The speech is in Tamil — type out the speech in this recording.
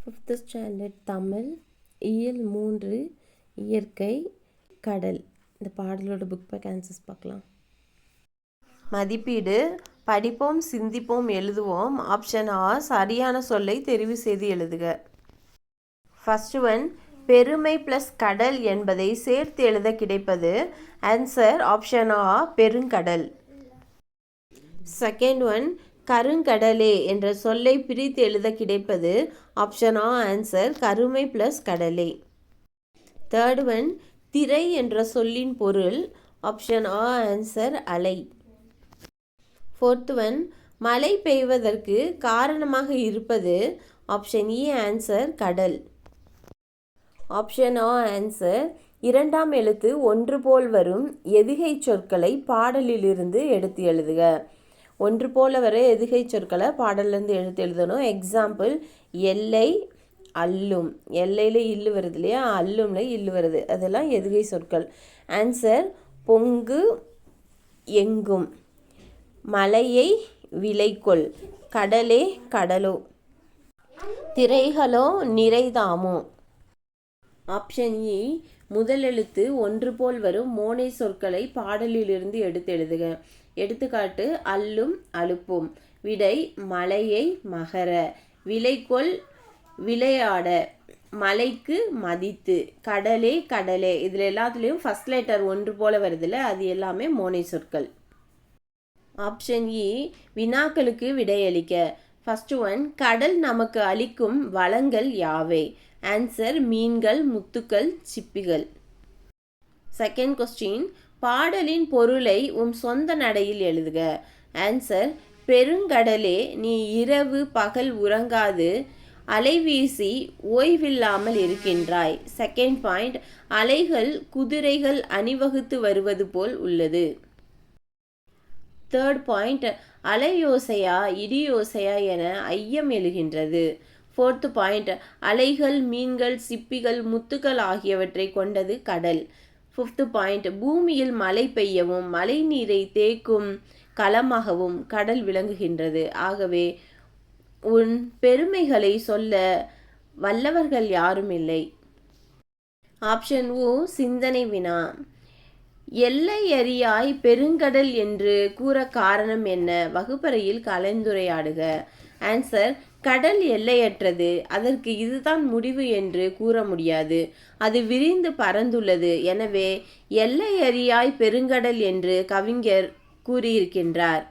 5th ஸ்டாண்டர்ட் தமிழ் இயல் 3 இயற்கை கடல். இந்த பாடலோட புக் பேக் ஆன்சர்ஸ் பார்க்கலாம். மதிப்பீடு. படிப்போம், சிந்திப்போம், எழுதுவோம். ஆப்ஷன் ஆ சரியான சொல்லை தெரிவு செய்து எழுதுக. ஃபர்ஸ்ட் ஒன், பெருமை ப்ளஸ் கடல் என்பதை சேர்த்து எழுத கிடைப்பது. ஆன்சர் ஆப்ஷன் ஆ பெருங்கடல். செகண்ட் ஒன், கருங்கடலே என்ற சொல்லை பிரித்து எழுத கிடைப்பது. ஆப்ஷன் ஆ ஆன்சர் கருமை ப்ளஸ் கடலே. தேர்ட் ஒன், திரை என்ற சொல்லின் பொருள். ஆப்ஷன் ஆ ஆன்சர் அலை. ஃபோர்த் ஒன், மழை பெய்வதற்கு காரணமாக இருப்பது. ஆப்ஷன் இ ஆன்சர் கடல். ஆப்ஷன் ஆ ஆன்சர் இரண்டாம் எழுத்து ஒன்று போல் வரும் எதுகை சொற்களை பாடலிலிருந்து எடுத்து எழுதுக. ஒன்று போல வர எதுகை சொற்களை பாடலிருந்து எடுத்து எழுதணும். எக்ஸாம்பிள், எல்லை, அல்லும். எல்லையில் இல்லு வருது இல்லையா, அல்லும்ல இல்லு வருது, அதெல்லாம் எதுகை சொற்கள். ஆன்சர் பொங்கு, எங்கும். மலையை விலைக்கொள், கடலே கடலோ, திரைகளோ நிறைதாமோ. ஆப்ஷன் இ முதல் எழுத்து ஒன்று போல் வரும் மோனை சொற்களை பாடலிலிருந்து எடுத்து எழுதுக. எடுத்துக்காட்டு, அல்லும் அலுப்பும். விடை, மலையை மகர. விலைக்கொள், விளையாட. மலைக்கு மதித்து. கடலே கடலே. இதில் எல்லாத்துலேயும் ஃபர்ஸ்ட் லெட்டர் ஒன்று போல வருதுல்ல, அது எல்லாமே மோனை சொற்கள். ஆப்ஷன் இ வினாக்களுக்கு விடையளிக்க. ஃபர்ஸ்ட் ஒன், கடல் நமக்கு அளிக்கும் வளங்கள் யாவை. ஆன்சர் மீன்கள், முத்துக்கள், சிப்பிகள். செகண்ட் கொஸ்டின், பாடலின் பொருளை சொந்த நடையில் எழுதுக. ஆன்சர் பெருங்கடலே நீ இரவு பகல் உறங்காது அலைவீசி ஓய்வில்லாமல் இருக்கின்றாய். செகண்ட் பாயிண்ட், அலைகள் குதிரைகள் அணிவகுத்து வருவது போல் உள்ளது. தேர்ட் பாயிண்ட், அலையோசையா இடியோசையா என ஐயம் எழுகின்றது. ஃபோர்த் பாயிண்ட், அலைகள் மீன்கள் சிப்பிகள் முத்துக்கள் ஆகியவற்றை கொண்டது கடல். ஃபிஃப்த் பாயிண்ட், பூமியில் மழை பெய்யவும் மழை நீரை தேக்கும் களமாகவும் கடல் விளங்குகின்றது. ஆகவே உன் பெருமைகளை சொல்ல வல்லவர்கள் யாரும் இல்லை. ஆப்ஷன் ஓ சிந்தனை வினா. எல்லையறியாய் பெருங்கடல் என்று கூற காரணம் என்ன. வகுப்பறையில் கலந்துரையாடுக. ஆன்சர் கடல் எல்லையற்றது, அதற்கு இதுதான் முடிவு என்று கூற முடியாது, அது விரிந்து பறந்துள்ளது. எனவே எல்லையறியாய் பெருங்கடல் என்று கவிஞர் கூறியிருக்கின்றார்.